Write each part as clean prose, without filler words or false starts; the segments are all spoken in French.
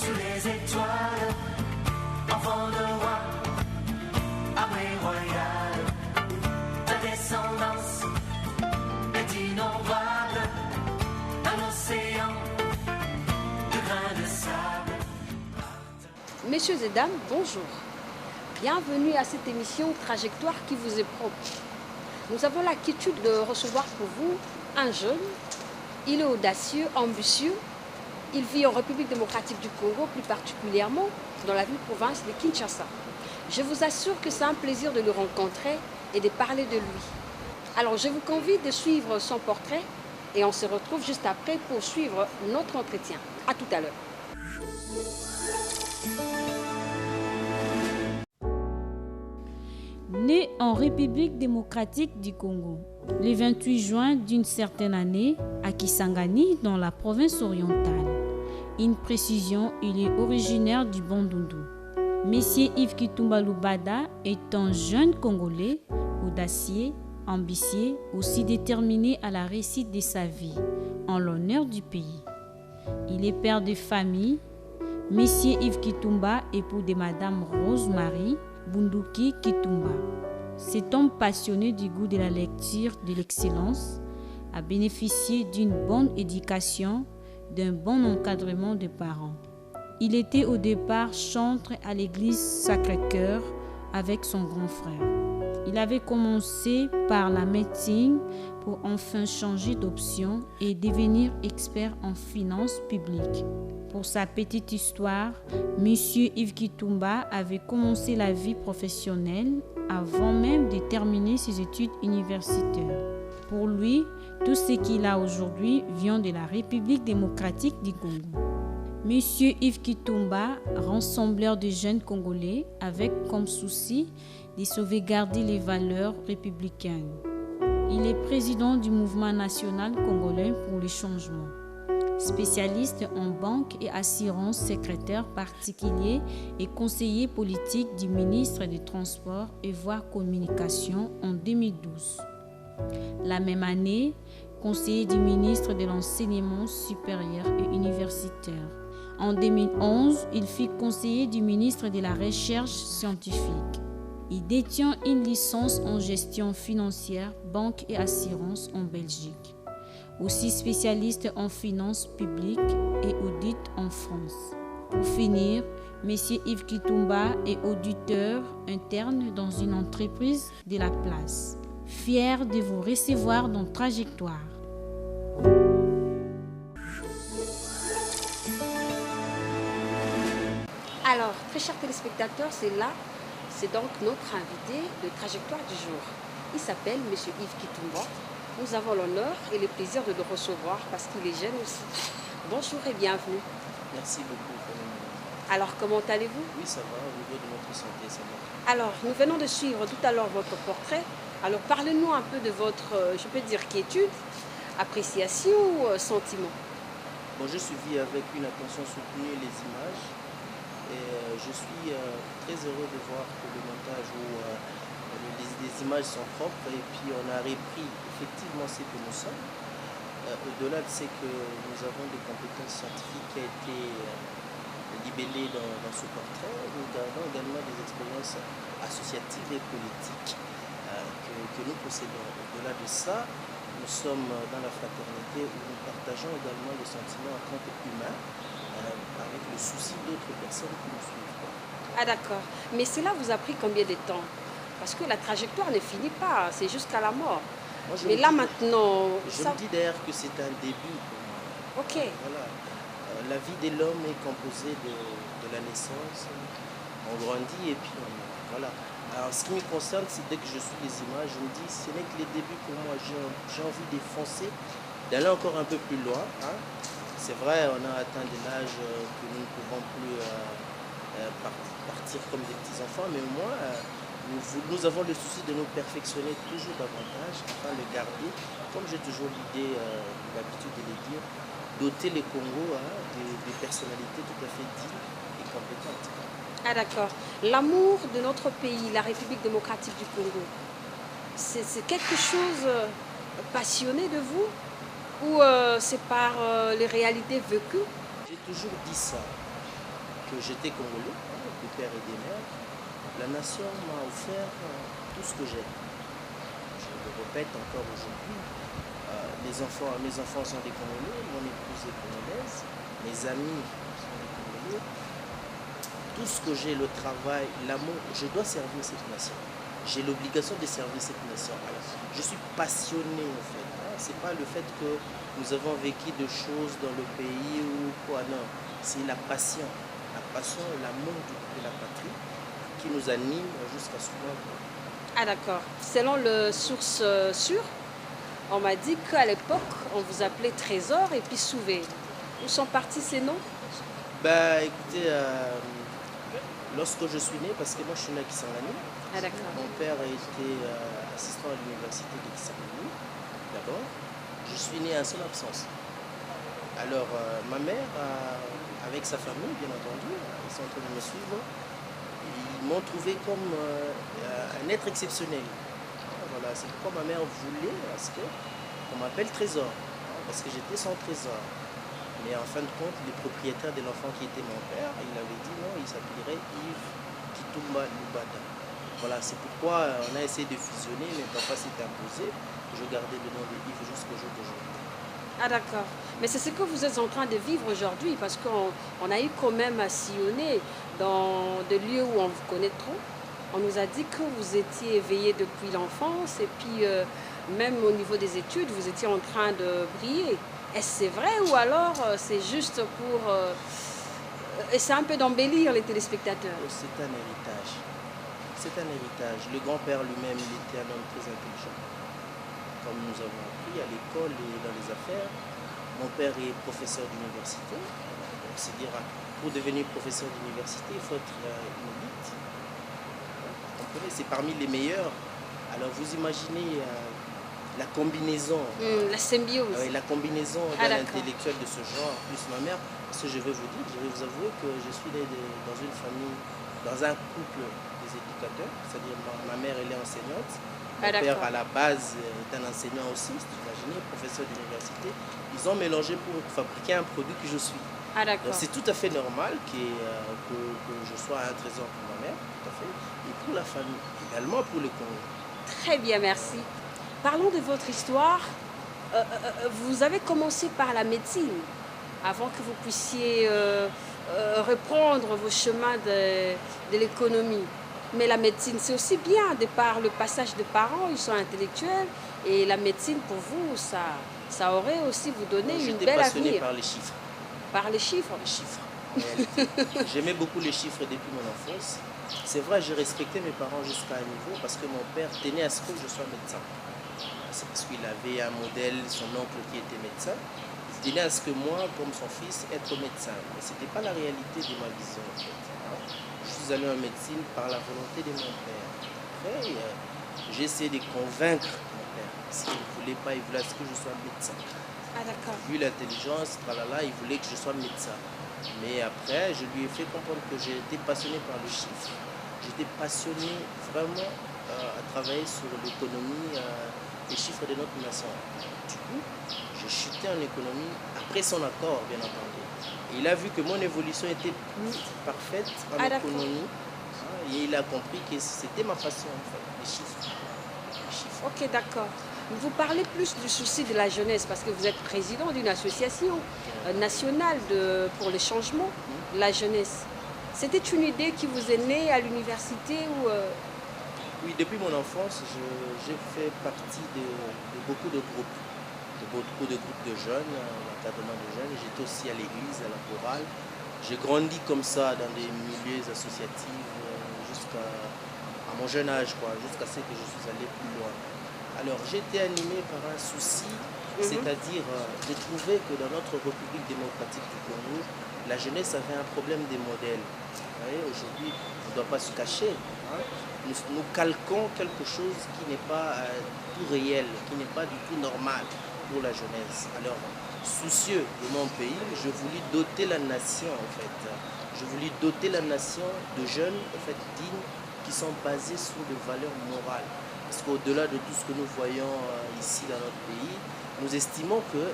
sous les étoiles, enfant de roi, armée royale. Ta descendance est innombrable, un océan de grains de sable. Messieurs et dames, bonjour. Bienvenue à cette émission Trajectoire qui vous est propre. Nous avons l'inquiétude de recevoir pour vous un jeune. Il est audacieux, ambitieux. Il vit en République démocratique du Congo, plus particulièrement dans la ville-province de Kinshasa. Je vous assure que c'est un plaisir de le rencontrer et de parler de lui. Alors je vous convie de suivre son portrait et on se retrouve juste après pour suivre notre entretien. À tout à l'heure. Né en République démocratique du Congo, le 28 juin d'une certaine année, à Kisangani, dans la province orientale. Une précision, il est originaire du Bandundu. Monsieur Yves Kitumba Lubada est un jeune Congolais, audacieux, ambitieux, aussi déterminé à la réussite de sa vie, en l'honneur du pays. Il est père de famille. Monsieur Yves Kitumba, époux de Madame Rose-Marie Bunduki Kitumba. Cet homme passionné du goût de la lecture, de l'excellence, a bénéficié d'une bonne éducation, d'un bon encadrement de parents. Il était au départ chantre à l'église Sacré-Cœur avec son grand frère. Il avait commencé par la médecine pour enfin changer d'option et devenir expert en finances publiques. Pour sa petite histoire, M. Yves Kitumba avait commencé la vie professionnelle avant même de terminer ses études universitaires. Pour lui, tout ce qu'il a aujourd'hui vient de la République démocratique du Congo. M. Yves Kitumba, rassembleur de jeunes Congolais, avec comme souci de sauvegarder les valeurs républicaines. Il est président du mouvement national congolais pour le changement. Spécialiste en banque et assurance, secrétaire particulier et conseiller politique du ministre des Transports et Voies Communication en 2012. La même année, conseiller du ministre de l'Enseignement supérieur et universitaire. En 2011, il fut conseiller du ministre de la Recherche scientifique. Il détient une licence en gestion financière, banque et assurance en Belgique. Aussi spécialiste en finances publiques et audit en France. Pour finir, M. Yves Kitumba est auditeur interne dans une entreprise de la place. Fier de vous recevoir dans Trajectoire. Alors, très chers téléspectateurs, c'est donc notre invité de Trajectoire du jour. Il s'appelle M. Yves Kitumba. Nous avons l'honneur et le plaisir de le recevoir parce qu'il est jeune aussi. Bonjour et bienvenue. Merci beaucoup. Alors, comment allez-vous? Oui, ça va, au niveau de notre santé, ça va. Alors, nous venons de suivre tout à l'heure votre portrait. Alors, parlez-nous un peu de votre, je peux dire, quiétude, appréciation ou sentiment. Bon, je suivis avec une attention soutenue les images et je suis très heureux de voir que le montage où les images sont propres et puis on a repris effectivement ce que nous sommes. Au-delà de ce que nous avons des compétences scientifiques qui a été libellées dans ce portrait, nous gardons également des expériences associatives et politiques que nous possédons. Au-delà de ça, nous sommes dans la fraternité où nous partageons également les sentiments en tant qu'humains avec le souci d'autres personnes qui nous suivent. Ah d'accord. Mais cela vous a pris combien de temps? Parce que la trajectoire ne finit pas, c'est jusqu'à la mort. Moi, mais là maintenant... Je me dis d'ailleurs que c'est un début pour moi. Ok. Voilà. La vie de l'homme est composée de la naissance, on grandit et puis voilà. Alors, ce qui me concerne, c'est dès que je suis les images, je me dis ce n'est que les débuts pour moi. J'ai envie de foncer, d'aller encore un peu plus loin. Hein. C'est vrai, on a atteint de l'âge que nous ne pouvons plus partir comme des petits-enfants, mais au moins, nous avons le souci de nous perfectionner toujours davantage, afin de garder, comme j'ai toujours l'habitude de le dire, doter les Congo des personnalités tout à fait dignes et compétentes. Ah d'accord. L'amour de notre pays, la République démocratique du Congo, c'est quelque chose passionné de vous ou c'est par les réalités vécues? J'ai toujours dit ça. que j'étais congolais, de père et des mères. La nation m'a offert tout ce que j'ai. Je le répète encore aujourd'hui. Mes enfants sont des Congolais, mon épouse est congolaise, mes amis sont des Congolais. Tout ce que j'ai, le travail, l'amour, je dois servir cette nation. J'ai l'obligation de servir cette nation. Alors, je suis passionné en fait. C'est pas le fait que nous avons vécu des choses dans le pays ou quoi, non. C'est la passion et l'amour de la patrie qui nous anime jusqu'à ce moment. Ah d'accord. Selon le source sûre, on m'a dit qu'à l'époque, on vous appelait Trésor et puis Souvé. Où sont partis ces noms? Écoutez, lorsque je suis né, parce que moi je suis né à Kisangani, Ah d'accord. mon père a été assistant à l'université de Kisangani, d'abord. Je suis né en son absence. Alors, ma mère, avec sa famille, bien entendu, ils sont en train de me suivre, ils m'ont trouvé comme un être exceptionnel. Voilà, c'est pourquoi ma mère voulait qu'on m'appelle Trésor, parce que j'étais son trésor. Mais en fin de compte, le propriétaire de l'enfant qui était mon père, il avait dit non, il s'appellerait Yves Kitumba Lubada. Voilà, c'est pourquoi on a essayé de fusionner, mais papa s'est imposé. Je gardais le nom de Yves jusqu'au jour d'aujourd'hui. Ah d'accord. Mais c'est ce que vous êtes en train de vivre aujourd'hui parce qu'on a eu quand même à sillonner dans des lieux où on vous connaît trop. On nous a dit que vous étiez éveillé depuis l'enfance et puis même au niveau des études, vous étiez en train de briller. Est-ce c'est vrai ou alors c'est juste pour... essayer un peu d'embellir les téléspectateurs? C'est un héritage. C'est un héritage. Le grand-père lui-même, il était un homme très intelligent. Comme nous avons appris à l'école et dans les affaires. Mon père est professeur d'université. Donc, c'est-à-dire, pour devenir professeur d'université, il faut être une élite. Vous comprenez, c'est parmi les meilleurs. Alors, vous imaginez la combinaison. La symbiose. La combinaison Ah, d'un d'accord. intellectuel de ce genre, plus ma mère. Parce que je vais vous avouer que je suis né dans une famille, dans un couple des éducateurs. C'est-à-dire, ma mère, elle est enseignante. Mon Ah, père, d'accord. à la base, est un enseignant aussi, vous imaginez, professeur d'université. Ils ont mélangé pour fabriquer un produit que je suis. Ah Donc d'accord. c'est tout à fait normal que je sois un trésor pour ma mère, tout à fait, et pour la famille, également pour le Congo. Très bien, merci. Parlons de votre histoire. Vous avez commencé par la médecine avant que vous puissiez reprendre vos chemins de l'économie. Mais la médecine, c'est aussi bien, de par le passage de parents, ils sont intellectuels. Et la médecine, pour vous, ça aurait aussi vous donné une J'étais belle passionné avenir. par les chiffres. Par les chiffres. Les chiffres, en réalité. J'aimais beaucoup les chiffres depuis mon enfance. C'est vrai, j'ai respecté mes parents jusqu'à un niveau parce que mon père tenait à ce que je sois médecin. C'est parce qu'il avait un modèle, son oncle qui était médecin. Il tenait à ce que moi, comme son fils, être médecin. Mais ce n'était pas la réalité de ma vision, en fait. Je suis allé en médecine par la volonté de mon père. Après, j'ai essayé de convaincre mon père. Parce qu'il ne voulait pas, il voulait à ce que je sois médecin. Ah d'accord. Vu l'intelligence, il voulait que je sois médecin. Mais après, je lui ai fait comprendre que j'étais passionné par le chiffre. J'étais passionné vraiment à travailler sur l'économie, les chiffres de notre nation. Du coup, j'ai chuté en économie après son accord, bien entendu. Et il a vu que mon évolution était plus parfaite en Ah, d'accord. économie. Et il a compris que c'était ma passion, en fait, les chiffres. Les chiffres. Ok, d'accord. Vous parlez plus du souci de la jeunesse parce que vous êtes président d'une association nationale pour le changement de la jeunesse. C'était une idée qui vous est née à l'université ou Oui, depuis mon enfance, j'ai fait partie de beaucoup de groupes, de jeunes, l'encadrement de jeunes. J'étais aussi à l'église, à la chorale. J'ai grandi comme ça dans des milieux associatifs jusqu'à mon jeune âge, jusqu'à ce que je suis allé plus loin. Alors j'ai été animé par un souci, c'est-à-dire de trouver que dans notre République démocratique du Congo, la jeunesse avait un problème de modèle. Vous voyez, aujourd'hui, on ne doit pas se cacher. Nous calquons quelque chose qui n'est pas tout réel, qui n'est pas du tout normal pour la jeunesse. Alors, soucieux de mon pays, je voulais doter la nation, en fait. Je voulais doter la nation de jeunes, en fait, dignes, qui sont basés sur des valeurs morales. Parce qu'au-delà de tout ce que nous voyons ici dans notre pays, nous estimons que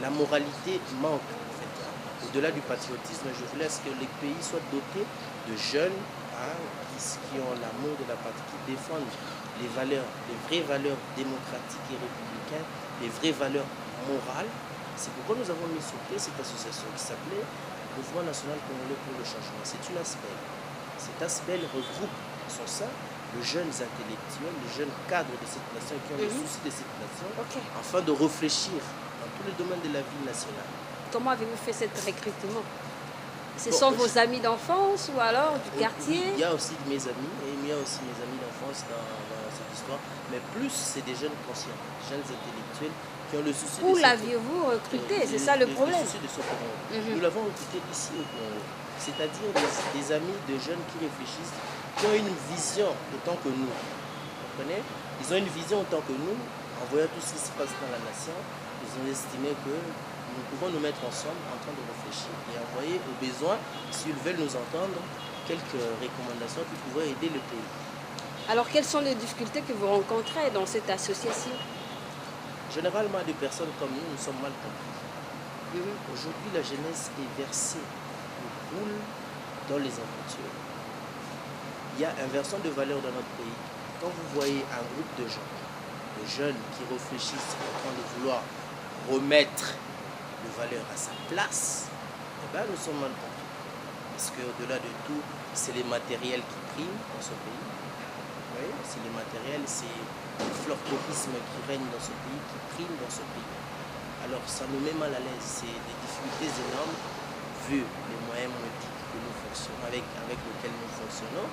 la moralité manque, en fait, au au-delà du patriotisme, je voulais que les pays soient dotés de jeunes qui ont l'amour de la patrie, qui défendent les valeurs, les vraies valeurs démocratiques et républicaines, les vraies valeurs morales. C'est pourquoi nous avons mis sur pied cette association qui s'appelait Mouvement national congolais pour le changement. C'est une ASPEL. Cet ASPEL regroupe en son sein les jeunes intellectuels, les jeunes cadres de cette nation qui ont le souci de cette nation, afin de réfléchir dans tous les domaines de la vie nationale. Comment avez-vous fait cet recrutement? Ce sont vos amis d'enfance ou alors du quartier? Il y a aussi mes amis, et il y a aussi mes amis d'enfance dans cette histoire, mais plus c'est des jeunes conscients, jeunes intellectuels qui ont le souci Où l'aviez-vous recruté? C'est ça le problème. Le souci de ce Congo. Nous l'avons recruté ici au Congo, c'est-à-dire des amis de jeunes qui réfléchissent, qui ont une vision autant que nous. Vous comprenez? Ils ont une vision autant que nous, en voyant tout ce qui se passe dans la nation, ils ont estimé que nous pouvons nous mettre ensemble en train de réfléchir et envoyer au besoin, s'ils veulent nous entendre, quelques recommandations qui pourraient aider le pays. Alors, quelles sont les difficultés que vous rencontrez dans cette association? Généralement, des personnes comme nous sommes mal compris. Aujourd'hui, la jeunesse est versée au boule dans les aventures. Il y a inversion de valeurs dans notre pays. Quand vous voyez un groupe de gens, de jeunes qui réfléchissent en train de vouloir remettre les valeurs à sa place, eh bien, nous sommes mal compris. Parce qu'au-delà de tout, c'est les matériels qui priment dans ce pays. Oui, c'est les matériels, c'est le florpopisme qui règne dans ce pays, qui prime dans ce pays. Alors ça nous met mal à l'aise, c'est des difficultés énormes vu les moyens modiques que nous fonctionnons, avec lesquels nous fonctionnons.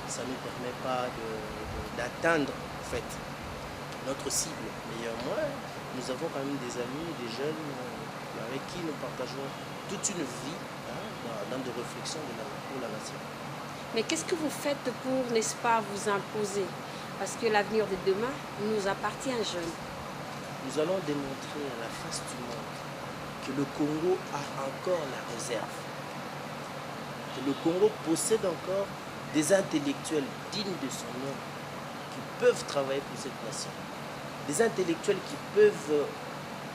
Ça ne nous permet pas d'atteindre en fait notre cible. Mais moi, nous avons quand même des amis, des jeunes avec qui nous partageons toute une vie dans des réflexions pour la nation. Mais qu'est-ce que vous faites pour, n'est-ce pas, vous imposer? Parce que l'avenir de demain nous appartient jeunes. Nous allons démontrer à la face du monde que le Congo a encore la réserve. Que le Congo possède encore des intellectuels dignes de son nom qui peuvent travailler pour cette nation. Des intellectuels qui peuvent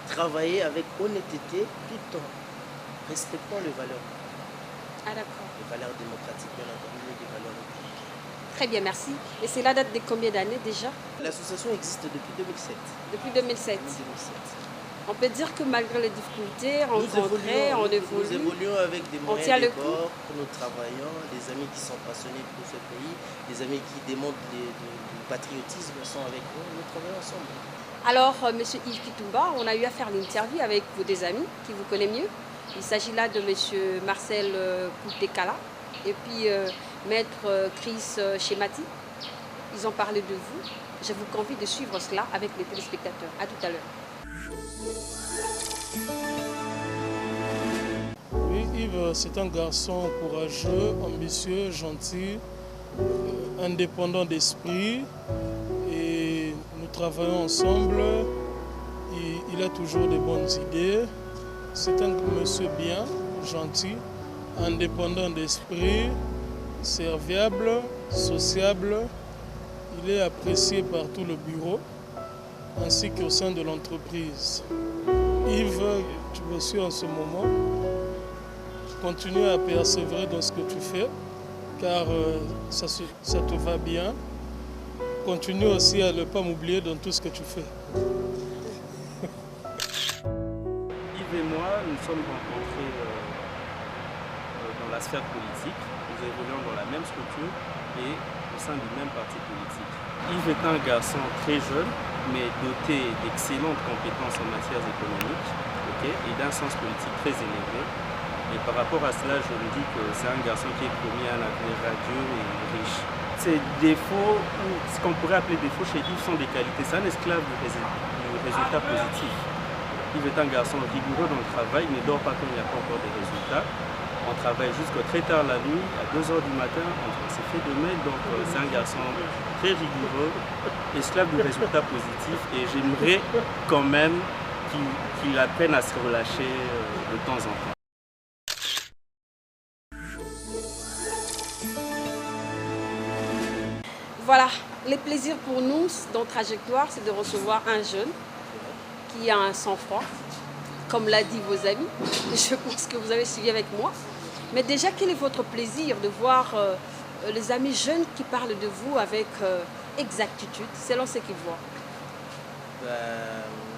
travailler avec honnêteté tout en respectant les valeurs. Ah d'accord. Les valeurs démocratiques, bien entendu, et des valeurs républicaines. Très bien, merci. Et c'est la date de combien d'années déjà? L'association existe depuis 2007. Depuis 2007. 2007. On peut dire que malgré les difficultés rencontrées, on évolue. Nous évoluons avec des On tient moyens le de bord, nous travaillons, des amis qui sont passionnés pour ce pays, des amis qui démontrent du patriotisme sont avec nous travaillons ensemble. Alors, Monsieur Yves Kitumba, on a eu à faire l'interview avec vous des amis qui vous connaissent mieux. Il s'agit là de Monsieur Marcel Poutekala et puis Maître Chris Chemati. Ils ont parlé de vous. Je vous convie de suivre cela avec les téléspectateurs. À tout à l'heure. Oui, Yves, c'est un garçon courageux, ambitieux, gentil, indépendant d'esprit. Et nous travaillons ensemble. Il a toujours de bonnes idées. C'est un monsieur bien, gentil, indépendant d'esprit, serviable, sociable. Il est apprécié par tout le bureau ainsi qu'au sein de l'entreprise. Yves, tu me suis en ce moment. Continue à persévérer dans ce que tu fais car ça te va bien. Continue aussi à ne pas m'oublier dans tout ce que tu fais. Yves et moi, nous sommes rencontrés dans la sphère politique. Nous évoluons dans la même structure et au sein du même parti politique. Yves est un garçon très jeune, mais doté d'excellentes compétences en matière économique et d'un sens politique très élevé. Et par rapport à cela, je me dis que c'est un garçon qui est promis à un avenir radieux et riche. Ces défauts, ou ce qu'on pourrait appeler défauts chez Yves, sont des qualités. C'est un esclave du résultat positif. Yves est un garçon rigoureux dans le travail, il ne dort pas quand il n'y a pas encore des résultats. On travaille jusqu'à très tard la nuit, à 2 h du matin, on s'est fait de mail, donc c'est un garçon très rigoureux, esclave du résultat positif, et j'aimerais quand même qu'il apprenne à se relâcher de temps en temps. Voilà, le plaisir pour nous dans Trajectoire, c'est de recevoir un jeune qui a un sang-froid, comme l'a dit vos amis. Je pense que vous avez suivi avec moi. Mais déjà, quel est votre plaisir de voir les amis jeunes qui parlent de vous avec exactitude, selon ce qu'ils voient?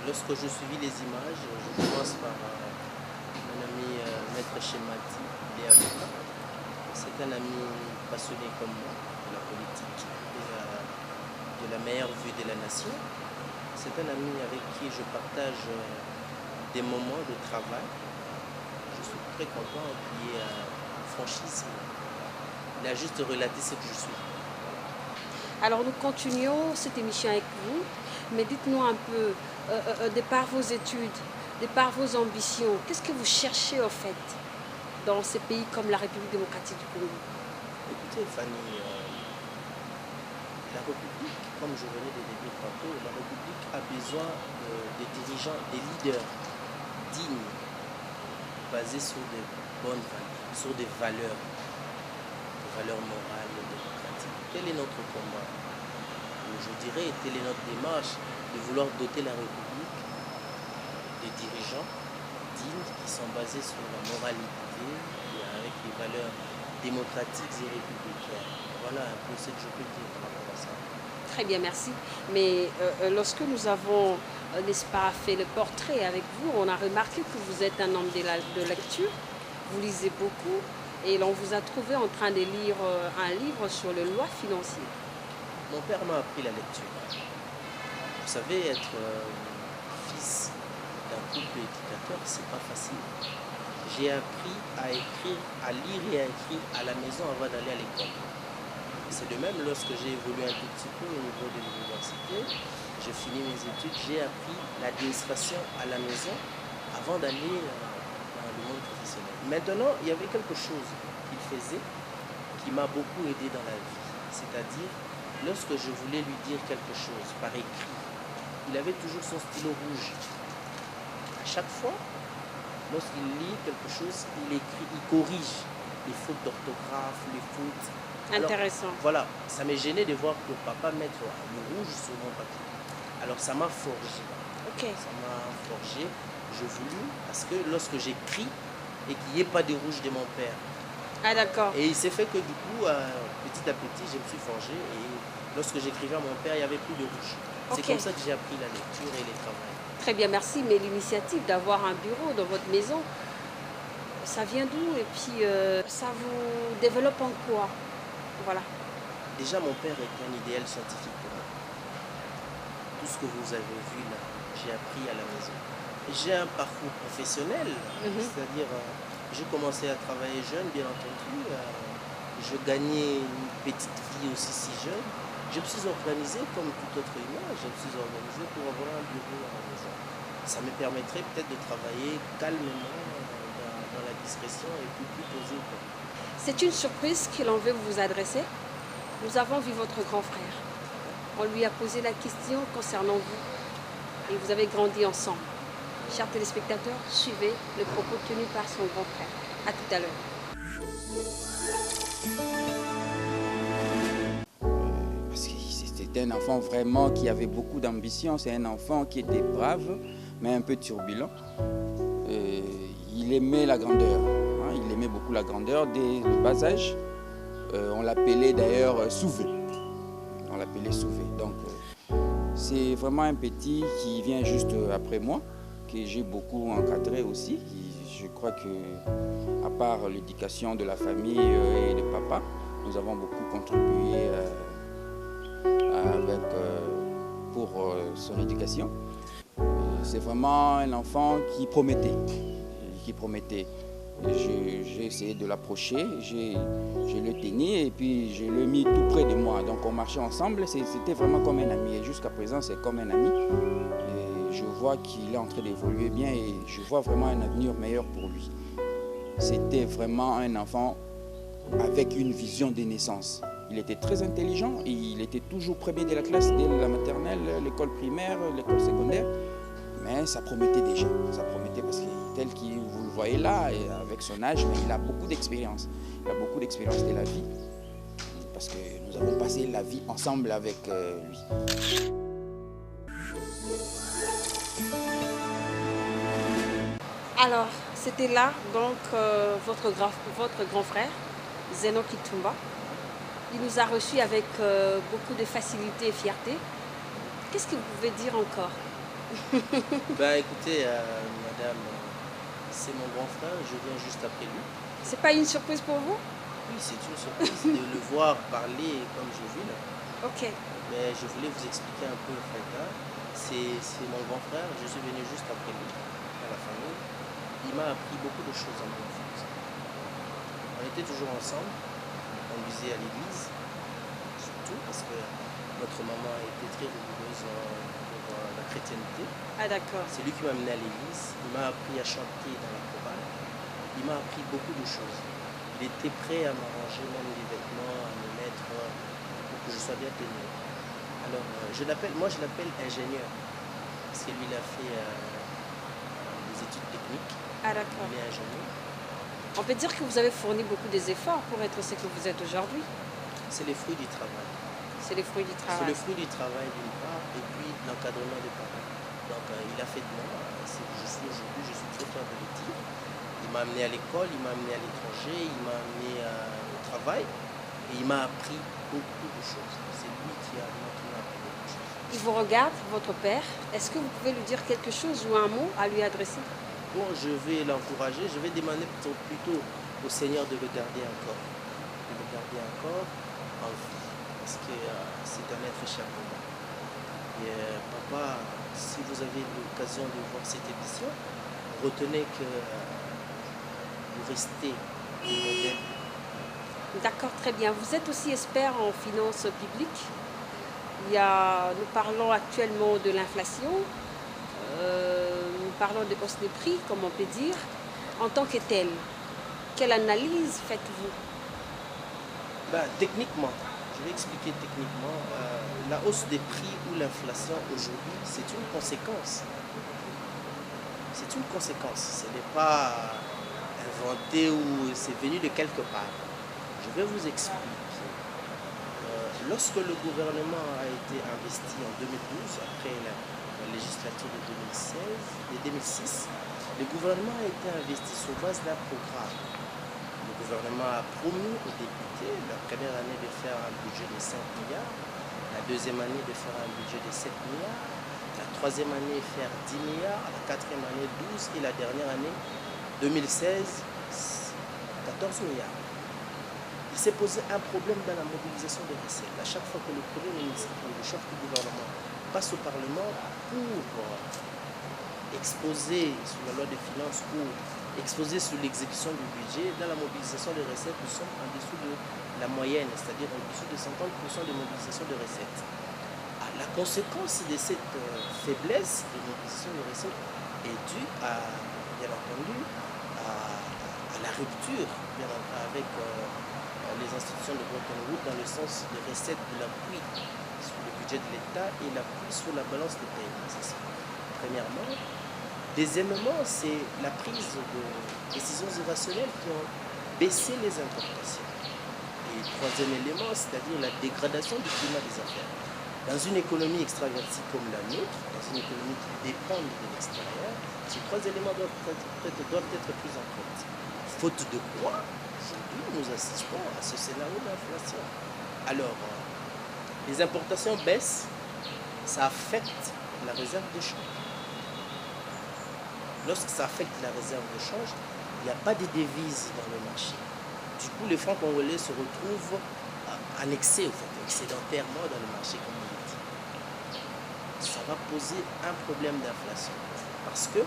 Lorsque je suivis les images, je commence par mon ami Maître Chemati, il est avocat. C'est un ami passionné comme moi de la politique et de la meilleure vue de la nation. C'est un ami avec qui je partage des moments de travail. Je suis très content qu'il y ait franchise. Il a juste relaté ce que je suis. Alors nous continuons cette émission avec vous, mais dites-nous un peu, de par vos études, de par vos ambitions, qu'est-ce que vous cherchez au fait dans ces pays comme la République démocratique du Congo? Écoutez Fanny, la République, comme je venais de le dire tantôt, la République a besoin de dirigeants, des leaders dignes, basés sur des bonnes valeurs, sur des valeurs morales et démocratiques. Quel est notre combat? Je dirais, telle est notre démarche de vouloir doter la République de dirigeants dignes qui sont basés sur la moralité et avec les valeurs démocratiques et républicaines. Voilà un peu ce que je peux dire par rapport à ça. Très bien, merci. Mais lorsque nous avons, n'est-ce pas, fait le portrait avec vous, on a remarqué que vous êtes un homme de lecture, vous lisez beaucoup, et l'on vous a trouvé en train de lire un livre sur les lois financières. Mon père m'a appris la lecture. Vous savez, être fils d'un couple éducateur, c'est pas facile. J'ai appris à écrire, à lire et à écrire à la maison avant d'aller à l'école. C'est de même lorsque j'ai évolué un tout petit peu au niveau de l'université, j'ai fini mes études, j'ai appris l'administration à la maison avant d'aller dans le monde professionnel. Maintenant, il y avait quelque chose qu'il faisait qui m'a beaucoup aidé dans la vie. C'est-à-dire, lorsque je voulais lui dire quelque chose par écrit, il avait toujours son stylo rouge. À chaque fois, lorsqu'il lit quelque chose, il écrit, il corrige les fautes d'orthographe, les fautes. Intéressant. Alors, voilà, ça m'est gêné de voir que papa mettre le rouge sur mon papier. Alors ça m'a forgé. Ok. Ça m'a forgé. Je voulais, parce que lorsque j'écris et qu'il n'y ait pas de rouge de mon père. Ah d'accord. Et il s'est fait que du coup, petit à petit, je me suis forgé. Et lorsque j'écrivais à mon père, il n'y avait plus de rouge. C'est comme ça que j'ai appris la lecture et les travaux. Très bien, merci. Mais l'initiative d'avoir un bureau dans votre maison, ça vient d'où? Et puis, ça vous développe en quoi? Voilà. Déjà, mon père est un idéal scientifique pour moi. Tout ce que vous avez vu là, j'ai appris à la maison. J'ai un parcours professionnel, c'est-à-dire j'ai commencé à travailler jeune, bien entendu. Je gagnais une petite vie aussi si jeune. Je me suis organisé comme tout autre humain, je me suis organisé pour avoir un bureau à la maison. Ça me permettrait peut-être de travailler calmement dans la discrétion et puis plus posé. C'est une surprise que l'on veut vous adresser. Nous avons vu votre grand frère. On lui a posé la question concernant vous. Et vous avez grandi ensemble. Chers téléspectateurs, suivez le propos tenu par son grand frère. À tout à l'heure. Parce que c'était un enfant vraiment qui avait beaucoup d'ambition. C'est un enfant qui était brave, mais un peu turbulent. Il aimait la grandeur. Il aimait beaucoup la grandeur dès le bas âge. On l'appelait d'ailleurs Souvé. On l'appelait Souvé. Donc, c'est vraiment un petit qui vient juste après moi, que j'ai beaucoup encadré aussi. Je crois que, à part l'éducation de la famille et de papa, nous avons beaucoup contribué pour son éducation. C'est vraiment un enfant qui promettait. J'ai essayé de l'approcher, je le tenais et puis je l'ai mis tout près de moi. Donc on marchait ensemble, c'était vraiment comme un ami. Et jusqu'à présent, c'est comme un ami. Et je vois qu'il est en train d'évoluer bien et je vois vraiment un avenir meilleur pour lui. C'était vraiment un enfant avec une vision de naissance. Il était très intelligent, et il était toujours premier de la classe dès la maternelle, l'école primaire, l'école secondaire. Mais ça promettait déjà, ça promettait parce que tel que vous le voyez là, avec son âge, mais il a beaucoup d'expérience. Il a beaucoup d'expérience de la vie, parce que nous avons passé la vie ensemble avec lui. Alors, c'était là, donc, votre grand frère, Zeno Kitumba. Il nous a reçus avec beaucoup de facilité et fierté. Qu'est-ce que vous pouvez dire encore? Écoutez, madame, c'est mon grand frère, je viens juste après lui. C'est pas une surprise pour vous? Oui, c'est une surprise de le voir parler comme je vis là. Ok. Mais je voulais vous expliquer un peu, Freda. C'est mon grand frère, je suis venu juste après lui, dans la famille. Il m'a appris beaucoup de choses en mon enfance. On était toujours ensemble, on conduisait à l'église, surtout parce que notre maman était très rigoureuse pour la chrétienté. Ah d'accord. C'est lui qui m'a amené à l'église, il m'a appris à chanter dans la chorale, il m'a appris beaucoup de choses. Il était prêt à m'arranger même des vêtements, à me mettre pour que je sois bien tenu. Alors, je l'appelle ingénieur, parce que lui, il a fait des études techniques. Ah d'accord. Il est ingénieur. On peut dire que vous avez fourni beaucoup des efforts pour être ce que vous êtes aujourd'hui. C'est les fruits du travail. C'est les fruits du C'est travail. le fruit du travail d'une part, et puis l'encadrement des parents. Donc, il a fait de moi ce que je suis aujourd'hui, je suis très fier de le dire. Il m'a amené à l'école, il m'a amené à l'étranger, il m'a amené au travail, et il m'a appris beaucoup de choses. C'est lui qui m'a appris beaucoup de choses. Il vous regarde, votre père. Est-ce que vous pouvez lui dire quelque chose ou un mot à lui adresser? Bon, je vais l'encourager, je vais demander plutôt au Seigneur de le garder encore. De le garder encore en vie. Parce que c'est un être cher pour moi. Et papa, si vous avez l'occasion de voir cette émission, retenez que vous restez le modèle. D'accord, très bien. Vous êtes aussi expert en finances publiques. Nous parlons actuellement de l'inflation, nous parlons de hausse des prix, comme on peut dire. En tant que tel, quelle analyse faites-vous? Techniquement, je vais expliquer techniquement, la hausse des prix ou l'inflation aujourd'hui, c'est une conséquence. C'est une conséquence. Ce n'est pas inventé ou c'est venu de quelque part. Je vais vous expliquer. Lorsque le gouvernement a été investi en 2012, après la législature de 2006, le gouvernement a été investi sur base d'un programme. Le gouvernement a promis aux députés la première année de faire un budget de 5 milliards, la deuxième année de faire un budget de 7 milliards, la troisième année faire 10 milliards, la quatrième année 12 et la dernière année 2016, 14 milliards. Il s'est posé un problème dans la mobilisation des recettes. À chaque fois que le Premier ministre ou le chef du gouvernement passe au Parlement pour exposer sur la loi des finances ou exposer sur l'exécution du budget, dans la mobilisation des recettes, nous sommes en dessous de la moyenne, c'est-à-dire en dessous de 50% de mobilisation de recettes. La conséquence de cette faiblesse de mobilisation de recettes est due à, bien entendu, à la rupture avec les institutions de Bretton Woods dans le sens de recettes de l'appui sur le budget de l'État et l'appui sur la balance des paiements. C'est ça. Premièrement. Deuxièmement, c'est la prise de décisions irrationnelles qui ont baissé les importations. Et troisième élément, c'est-à-dire la dégradation du climat des affaires. Dans une économie extravertie comme la nôtre, dans une économie qui dépend de l'extérieur, ces trois éléments doivent être pris en compte. Faute de quoi, aujourd'hui, nous assistons à ce scénario d'inflation. Alors, les importations baissent, ça affecte la réserve de change. Lorsque ça affecte la réserve de change, il n'y a pas de devises dans le marché. Du coup, les francs congolais se retrouvent annexés, excédentairement dans le marché, comme on le dit. Ça va poser un problème d'inflation. Parce que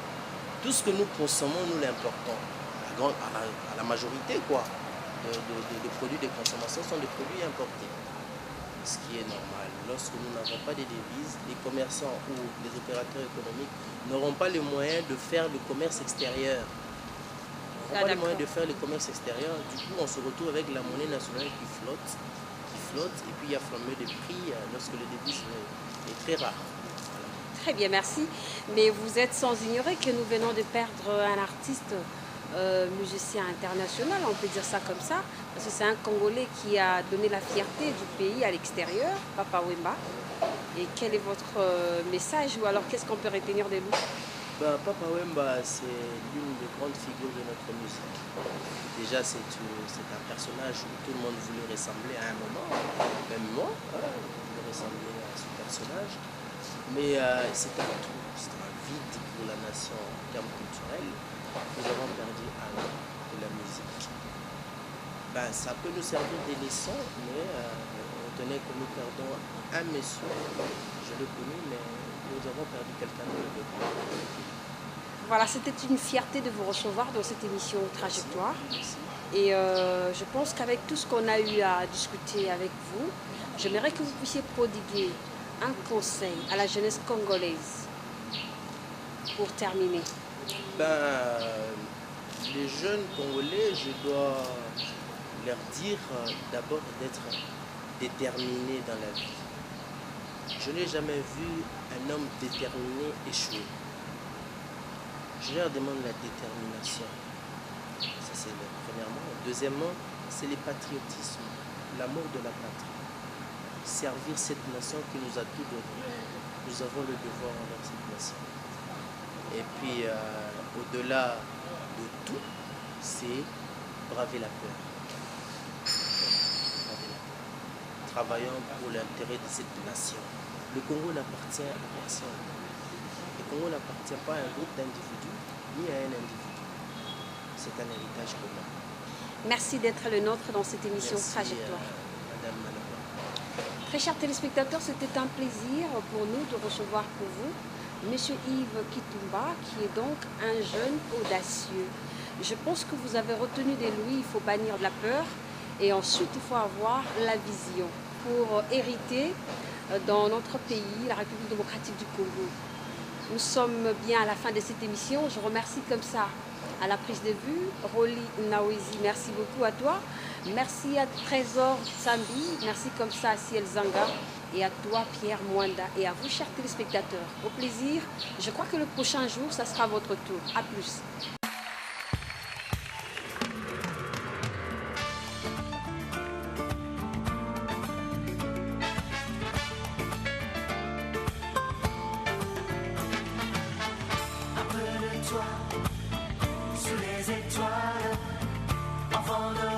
tout ce que nous consommons, nous l'importons. À la majorité, des produits de consommation sont des produits importés. Ce qui est normal. Lorsque nous n'avons pas de devises, les commerçants ou les opérateurs économiques n'auront pas les moyens de faire le commerce extérieur. Ils n'auront pas les moyens de faire le commerce extérieur. Du coup, on se retrouve avec la monnaie nationale qui flotte, et puis il y a flambé des prix lorsque le devise est très rare. Voilà. Très bien, merci. Mais vous êtes sans ignorer que nous venons de perdre un artiste musicien international, on peut dire ça comme ça, parce que c'est un Congolais qui a donné la fierté du pays à l'extérieur, Papa Wemba. Et quel est votre message, ou alors qu'est-ce qu'on peut retenir de lui? Papa Wemba, c'est l'une des grandes figures de notre musique. Déjà, c'est un personnage où tout le monde voulait ressembler à un moment, même moi, je voulais ressembler à ce personnage. Mais c'est un trou, c'est un vide pour la nation en termes culturels. Nous avons perdu un homme de la musique. Ça peut nous servir des leçons, mais on tenait que nous perdons un monsieur. Je l'ai connu, mais nous avons perdu quelqu'un de grand. Voilà, c'était une fierté de vous recevoir dans cette émission Trajectoire. Merci. Et je pense qu'avec tout ce qu'on a eu à discuter avec vous, j'aimerais que vous puissiez prodiguer un conseil à la jeunesse congolaise pour terminer. Les jeunes Congolais, je dois leur dire d'abord d'être déterminés dans la vie. Je n'ai jamais vu un homme déterminé échouer. Je leur demande la détermination. Ça, c'est premièrement. Deuxièmement, c'est le patriotisme, l'amour de la patrie. Servir cette nation qui nous a tout donné. Nous avons le devoir envers cette nation. Et puis, au-delà de tout, c'est braver la peur. Braver la peur. Travaillons pour l'intérêt de cette nation. Le Congo n'appartient à personne. Le Congo n'appartient pas à un groupe d'individus ni à un individu. C'est un héritage commun. Merci d'être le nôtre dans cette émission Merci, Trajectoire. Madame Malaba. Très chers téléspectateurs, c'était un plaisir pour nous de recevoir pour vous Monsieur Yves Kitumba, qui est donc un jeune audacieux. Je pense que vous avez retenu de lui, il faut bannir de la peur et ensuite il faut avoir la vision pour hériter dans notre pays, la République démocratique du Congo. Nous sommes bien à la fin de cette émission. Je remercie comme ça à la prise de vue Rolly Nawezi, merci beaucoup à toi. Merci à Trésor Sambi, merci comme ça à Ciel Zanga et à toi Pierre Mwanda et à vous chers téléspectateurs. Au plaisir, je crois que le prochain jour, ça sera votre tour. À plus. Un peu de toi, sous les étoiles, enfant de